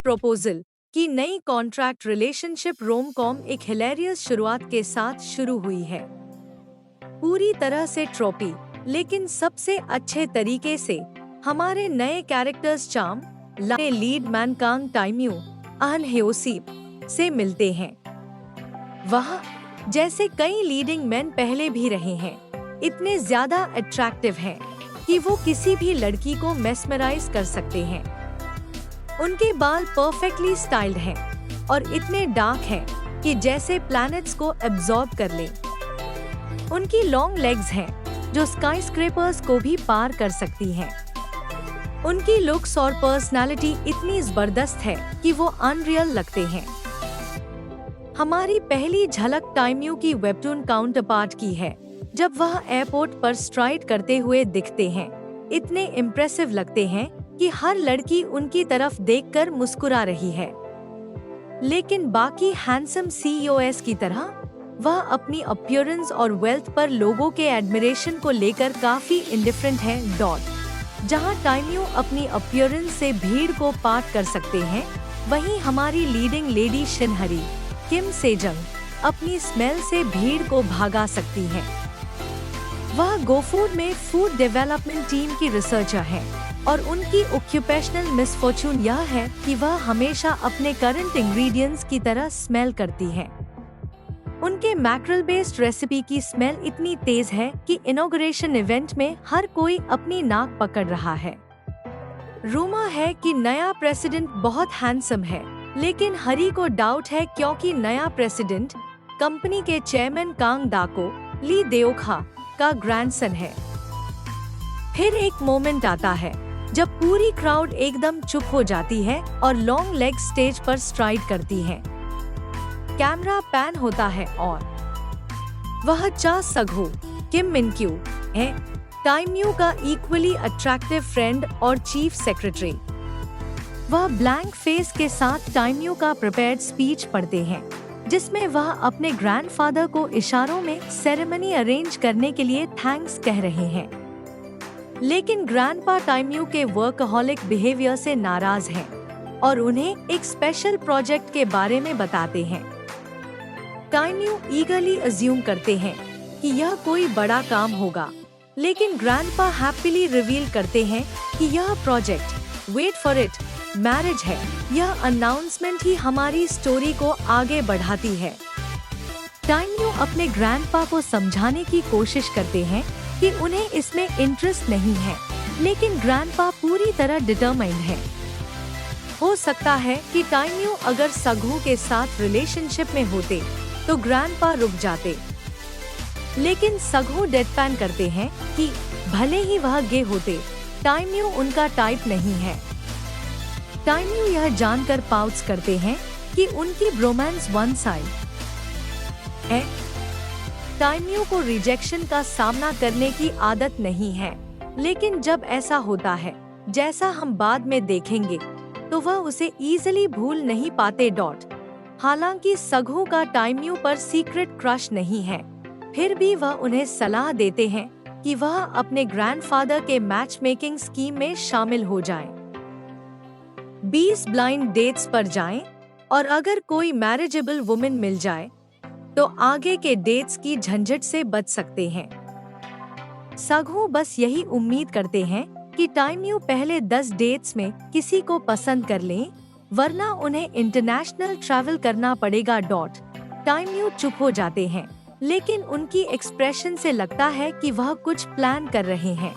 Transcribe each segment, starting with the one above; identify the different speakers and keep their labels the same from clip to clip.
Speaker 1: Proposal की नई contract relationship rom com एक हिलेरियस शुरुआत के साथ शुरू हुई है। पूरी तरह से ट्रोपी, लेकिन सबसे अच्छे तरीके से हमारे नए characters charm lead man Kang Taemoo Ahn Hyoseop से मिलते हैं। वह जैसे कई लीडिंग मैन पहले भी रहे हैं, इतने ज्यादा अट्रैक्टिव हैं कि वो किसी भी लड़की को मेस्मराइज कर सकते हैं। उनके बाल परफेक्टली स्टाइल्ड हैं और इतने डार्क हैं कि जैसे प्लैनेट्स को एब्जॉर्ब कर लें। उनकी लॉन्ग लेग्स हैं जो स्काईस्क्रेपर्स को भी पार कर सकती हैं। उनकी लुक्स और पर्सनालिटी इतनी जबरदस्त है कि वो अनरियल लगते हैं। हमारी पहली झलक टाइम्यू की वेबटून काउंटरपार्ट की है, जब वह एयरपोर्ट पर स्ट्राइड करते हुए दिखते हैं। इतने इम्प्रेसिव लगते हैं कि हर लड़की उनकी तरफ देखकर मुस्कुरा रही है। लेकिन बाकी हैंडसम सीईओएस की तरह वह अपनी अपीयरेंस और वेल्थ पर लोगों के एडमिरेशन को लेकर काफी इंडिफरेंट है। जहां टाइम्यू अपनी अपीयरेंस से भीड़ को पार कर सकते हैं, वहीं हमारी लीडिंग लेडी शिनहरी किम सेजंग अपनी स्मेल से भीड़ को भगा सकती हैं। वह गोफूड में फूड डेवलपमेंट टीम की रिसर्चर है और उनकी ऑक्यूपेशनल मिसफॉर्चून यह है कि वह हमेशा अपने करंट इंग्रेडिएंट्स की तरह स्मेल करती है। उनके मैक्रेल बेस्ड रेसिपी की स्मेल इतनी तेज है कि इनॉग्रेशन इवेंट में हर कोई अपनी नाक पकड़ रहा है। रूमर है कि नया प्रेसिडेंट बहुत हैंडसम है, लेकिन हरी को डाउट है क्योंकि नया प्रेसिडेंट कंपनी के चेयरमैन कांग डाको ली देओखा का ग्रैंडसन है। फिर एक मोमेंट आता है जब पूरी क्राउड एकदम चुप हो जाती है और लॉन्ग लेग स्टेज पर स्ट्राइड करती है। कैमरा पैन होता है और वह चा सघो किम मिनक्यू है, टाइम्यू का इक्वली अट्रैक्टिव फ्रेंड और चीफ सेक्रेटरी। वह ब्लैंक फेस के साथ टाइम्यू का प्रिपेयर्ड स्पीच पढ़ते हैं, जिसमें वह अपने ग्रैंडफादर को इशारों में सेरेमनी अरेंज करने के लिए थैंक्स कह रहे हैं। लेकिन ग्रैंडपा टाइम्यू के वर्कहॉलिक बिहेवियर से नाराज हैं और उन्हें एक स्पेशल प्रोजेक्ट के बारे में बताते हैं। टाइम्यू ईगरली अज्यूम करते हैं कि यह कोई बड़ा काम होगा, लेकिन ग्रैंडपा हैप्पीली रिवील करते हैं कि यह project, wait for it, marriage है। यह अनाउंसमेंट ही हमारी स्टोरी को आगे बढ़ाती है। टाइम्यू अपने ग्रैंडपा को समझाने की कोशिश करते हैं कि उन्हें इसमें इंटरेस्ट नहीं है, लेकिन ग्रैंडपा पूरी तरह डिटरमाइंड है। हो सकता है कि टाइम्यू अगर सघू के साथ रिलेशनशिप में होते तो ग्रैंडपा रुक जाते, लेकिन सघू डेडपैन करते हैं कि भले ही वह गे होते, टाइम्यू उनका टाइप नहीं है। टाइम्यू यह जानकर पाउच करते हैं कि उनकी ब्रोमांस वन साइड है। टाइम्यू को रिजेक्शन का सामना करने की आदत नहीं है, लेकिन जब ऐसा होता है, जैसा हम बाद में देखेंगे, तो वह उसे इजीली भूल नहीं पाते। हालांकि सघू का टाइम्यू पर सीक्रेट क्रश नहीं है, फिर भी वह उन्हें सलाह देते हैं कि वह अपने ग्रैंडफादर के मैच मेकिंग स्कीम में शामिल हो जाएं। 20 ब्लाइंड डेट्स पर जाएं और अगर कोई मैरिजेबल वुमेन मिल जाए तो आगे के डेट्स की झंझट से बच सकते हैं। सघू बस यही उम्मीद करते हैं कि टाइम्यू पहले 10 डेट्स में किसी को पसंद कर लें, वरना उन्हें इंटरनेशनल ट्रैवल करना पड़ेगा। टाइम्यू चुप हो जाते हैं, लेकिन उनकी एक्सप्रेशन से लगता है कि वह कुछ प्लान कर रहे हैं।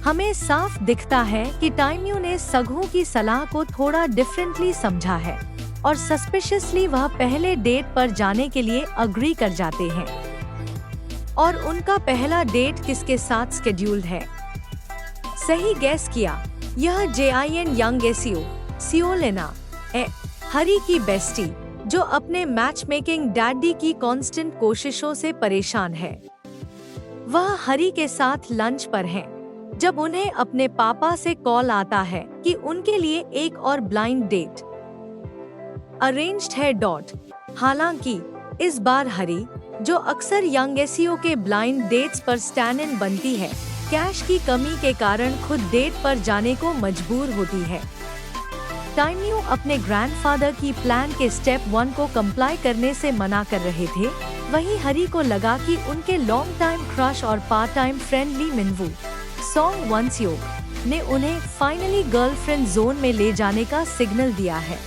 Speaker 1: हमें साफ दिखता है कि टाइम्यू ने सघू की सलाह को थोड़ा डिफरेंटली समझा है और सस्पिशियसली वह पहले डेट पर जाने के लिए अग्री कर जाते हैं। और उनका पहला डेट किसके साथ स्केड्यूल्ड है? सही गैस किया, यह जेआईएन यांगेसियो सियोलेना है, हरी की बेस्टी, जो अपने मैच मेकिंग डैडी की कांस्टेंट कोशिशों से परेशान है। वह हरी के साथ लंच पर हैं, जब उन्हें अपने पापा से कॉल आता है कि उनके लिए एक और ब्लाइंड डेट अरेंज्ड है। हालांकि इस बार हरी, जो अक्सर यांगेसियो के ब्लाइंड डेट्स पर स्टैंड इन बनती है, कैश की कमी के कारण खुद डेट पर जाने को मजबूर होती है। टाइम्यू अपने ग्रैंडफादर की प्लान के स्टेप 1 को कंप्लाई करने से मना कर रहे थे, वहीं हरी को लगा कि उनके लॉन्ग टाइम क्रश और पार्ट टाइम फ्रेंड ली मिनवू सॉन्ग वंसयोक ने उन्हें फाइनली गर्लफ्रेंड जोन में ले जाने का सिग्नल दिया है।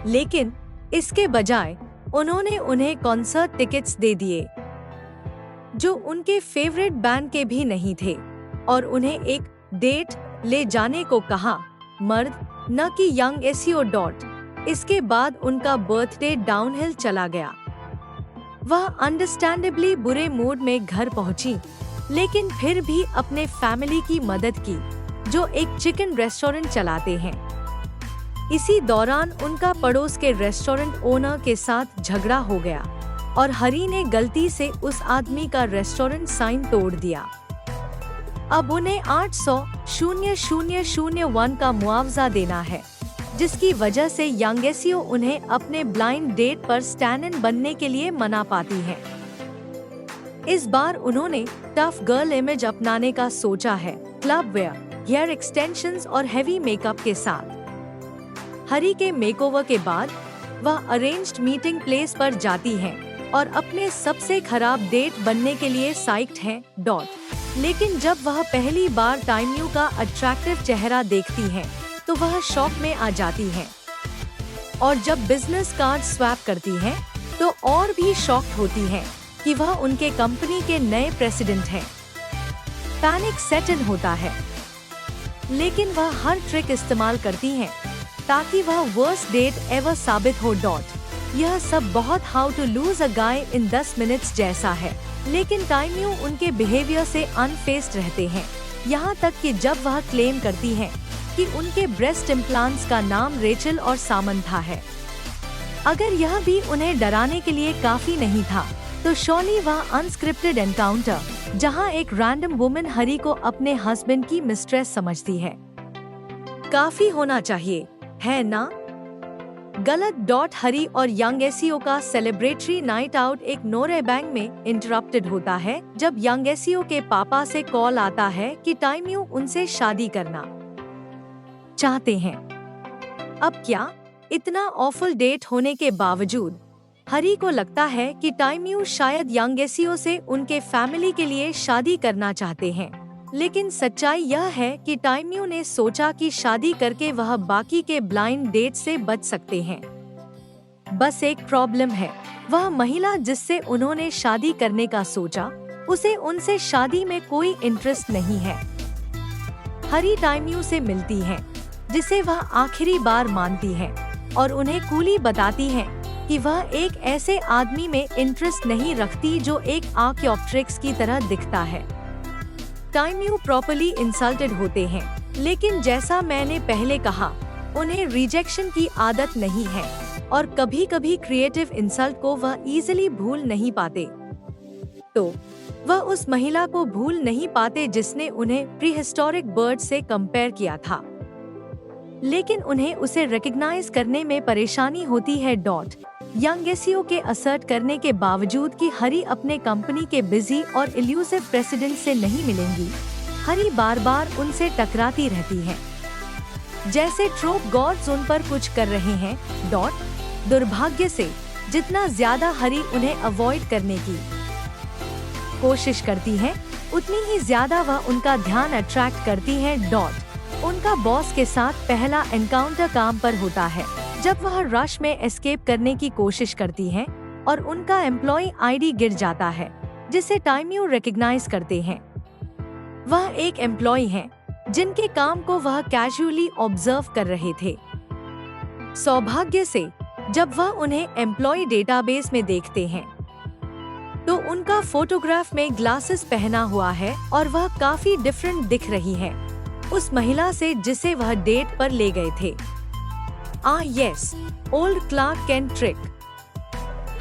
Speaker 1: लेकिन इसके बजाय उन्होंने उन्हें कॉन्सर्ट टिकट्स दे दिए जो उनके फेवरेट बैंड के भी नहीं थे, और उन्हें एक डेट ले जाने को कहा, मर्द न कि यंग एसियो डॉट। इसके बाद उनका बर्थडे डाउनहिल चला गया। वह अंडरस्टैंडेबली बुरे मूड में घर पहुंची, लेकिन फिर भी अपने फैमिली की मदद की जो एक चिकन रेस्टोरेंट चलाते हैं। इसी दौरान उनका पड़ोस के रेस्टोरेंट ओनर के साथ झगड़ा हो गया और हरी ने गलती से उस आदमी का रेस्टोरेंट साइन तोड़ दिया। अब उन्हें 800,001 का मुआवजा देना है, जिसकी वजह से यांगेसियो उन्हें अपने ब्लाइंड डेट पर स्टैंड इन बनने के लिए मना पाती है। इस बार उन्होंने टफ गर्ल इमेज अपनाने का सोचा है, क्लब वेयर, हेयर एक्सटेंशंस और हेवी मेकअप के साथ। हरी के मेकओवर के बाद वह अरेंज्ड मीटिंग प्लेस पर जाती हैं और अपने सबसे खराब डेट बनने के लिए साइक्ड हैं डॉट। लेकिन जब वह पहली बार टाइम्यू का अट्रैक्टिव चेहरा देखती हैं, तो वह शॉक में आ जाती हैं, और जब बिजनेस कार्ड स्वैप करती हैं, तो और भी शॉक्ड होती हैं कि वह उनके कंपनी के नए प्रेसिडेंट हैं। पैनिक सेट इन होता है, लेकिन वह हर ट्रिक इस्तेमाल करती हैं ताकि वह वर्स्ट डेट एवर साबित हो डॉट। यह सब बहुत how to lose a guy in 10 minutes जैसा है, लेकिन टाइम्यू उनके बिहेवियर से अनफेस्ड रहते हैं, यहाँ तक कि जब वह क्लेम करती हैं कि उनके ब्रेस्ट इम्प्लांट्स का नाम रेचल और सामंथा है। अगर यह भी उन्हें डराने के लिए काफी नहीं था, तो शॉली वह अनस्क्रिप्टेड एनकाउंटर जहां एक रैंडम वुमन हरी को अपने हस्बैंड की मिस्ट्रेस समझती है, काफी होना चाहिए, है ना? गलत डॉट। हरी और यांगेसियो का सेलिब्रेटरी नाइट आउट एक नोरेबैंग में इंटरप्टेड होता है जब यांगेसियो के पापा से कॉल आता है कि टाइम्यू उनसे शादी करना चाहते हैं। अब क्या इतना ऑफुल डेट होने के बावजूद हरी को लगता है कि टाइम्यू शायद यांगेसियो से उनके फैमिली के लिए शादी करना चाहते हैं, लेकिन सच्चाई यह है कि टाइम्यू ने सोचा कि शादी करके वह बाकी के ब्लाइंड डेट से बच सकते हैं। बस एक प्रॉब्लम है, वह महिला जिससे उन्होंने शादी करने का सोचा, उसे उनसे शादी में कोई इंटरेस्ट नहीं है। हरी टाइम्यू से मिलती है, जिसे वह आखिरी बार मानती है, और उन्हें कूली बताती है कि वह एक ऐसे आदमी में इंटरेस्ट नहीं रखती जो एक आर्कियोप्टेरिक्स की तरह दिखता है। टाइम्यू प्रॉपर्ली इंसल्टेड होते हैं, लेकिन जैसा मैंने पहले कहा, उन्हें रिजेक्शन की आदत नहीं है और कभी-कभी क्रिएटिव इंसल्ट को वह इजीली भूल नहीं पाते। तो वह उस महिला को भूल नहीं पाते जिसने उन्हें प्रीहिस्टोरिक बर्ड से कंपेयर किया था, लेकिन उन्हें उसे रिकॉग्नाइज करने में परेशानी होती है डॉट। यांगेसियो के असर्ट करने के बावजूद कि हरी अपने कंपनी के बिजी और इल्यूसिव प्रेसिडेंट से नहीं मिलेंगी, हरी बार बार उनसे टकराती रहती है, जैसे ट्रोप गॉड्स उन पर कुछ कर रहे हैं डॉट। दुर्भाग्य से जितना ज्यादा हरी उन्हें अवॉइड करने की कोशिश करती है, उतनी ही ज्यादा वह उनका ध्यान अट्रैक्ट करती है डॉट। उनका बॉस के साथ पहला एनकाउंटर काम पर होता है, जब वह रश में एस्केप करने की कोशिश करती हैं और उनका एम्प्लॉय आईडी गिर जाता है, जिसे टाइम्यू रिकॉग्नाइज करते हैं। वह एक एम्प्लॉय हैं जिनके काम को वह कैजुअली ऑब्जर्व कर रहे थे। सौभाग्य से जब वह उन्हें एम्प्लॉय डेटाबेस में देखते हैं, तो उनका फोटोग्राफ में ग्लासेस पहना हुआ है और वह काफी डिफरेंट दिख रही है उस महिला से जिसे वह डेट पर ले गए थे। Yes, old Clark Kent trick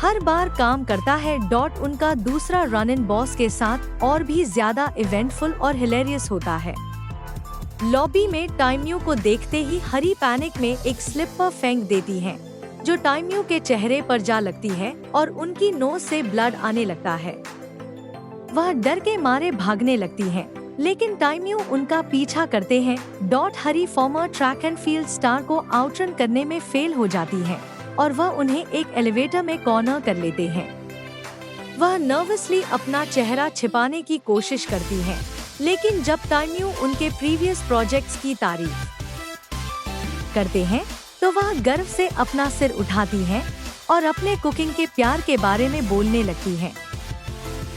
Speaker 1: हर बार काम करता है डॉट। उनका दूसरा रन इन बॉस के साथ और भी ज्यादा इवेंटफुल और हिलेरियस होता है। लॉबी में टाइम्यू को देखते ही हरी पैनिक में एक स्लिपर फेंक देती हैं, जो टाइम्यू के चेहरे पर जा लगती है और उनकी नोज से ब्लड आने लगता है। वह डर के मारे भागने लगती हैं, लेकिन टाइम्यू उनका पीछा करते हैं। Harry former track and field star को आउटरन करने में फेल हो जाती है और वह उन्हें एक एलिवेटर में कॉर्नर कर लेते हैं। वह नर्वसली अपना चेहरा छिपाने की कोशिश करती है, लेकिन जब टाइम्यू उनके प्रीवियस प्रोजेक्ट्स की तारीफ करते हैं तो वह गर्व से अपना सिर उठाती है और अपने कुकिंग के प्यार के बारे में बोलने लगती है।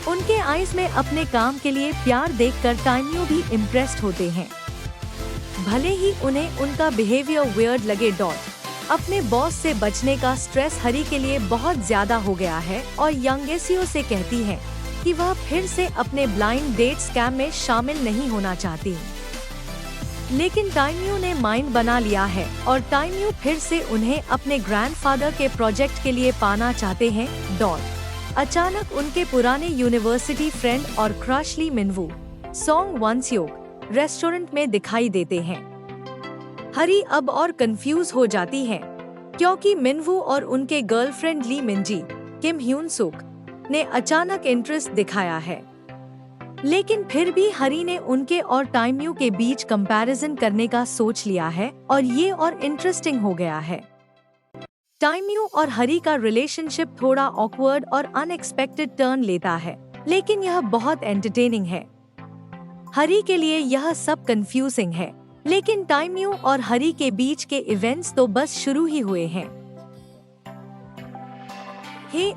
Speaker 1: उनके आईज में अपने काम के लिए प्यार देखकर टाइम्यू भी इम्प्रेस्ड होते हैं। भले ही उन्हें उनका बिहेवियर वियर्ड लगे, अपने बॉस से बचने का स्ट्रेस हरी के लिए बहुत ज्यादा हो गया है और यांगेसियो से कहती है कि वह फिर से अपने ब्लाइंड डेट स्कैम में शामिल नहीं होना चाहती। लेकिन टाइम्यू ने माइंड बना लिया है और टाइम्यू फिर से उन्हें अपने ग्रैंडफादर के प्रोजेक्ट के लिए पाना चाहते हैं। अचानक उनके पुराने यूनिवर्सिटी फ्रेंड और क्रश ली मिनवू सॉन्ग वंसयोक रेस्टोरेंट में दिखाई देते हैं। हरी अब और कंफ्यूज हो जाती है क्योंकि मिनवू और उनके गर्लफ्रेंड ली मिनजी किम ह्यून सुक ने अचानक इंटरेस्ट दिखाया है। लेकिन फिर भी हरी ने उनके और टाइम्यू के बीच कंपैरिजन करने का सोच लिया है और ये और इंटरेस्टिंग हो गया है। टाइम्यू और हरी का रिलेशनशिप थोड़ा ऑकवर्ड और अनएक्सपेक्टेड टर्न लेता है, लेकिन यह बहुत एंटरटेनिंग है। हरी के लिए यह सब कंफ्यूजिंग है, लेकिन टाइम्यू और हरी के बीच के इवेंट्स तो बस शुरू ही हुए हैं।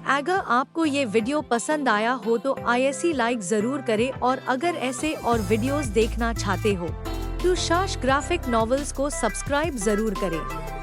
Speaker 1: अगर आपको ये वीडियो पसंद आया हो तो ISE लाइक जरूर करें और अगर ऐसे और वीडियोस देखना चाहते हो तो शाश ग्राफिक नॉवेल्स को सब्सक्राइब जरूर करें।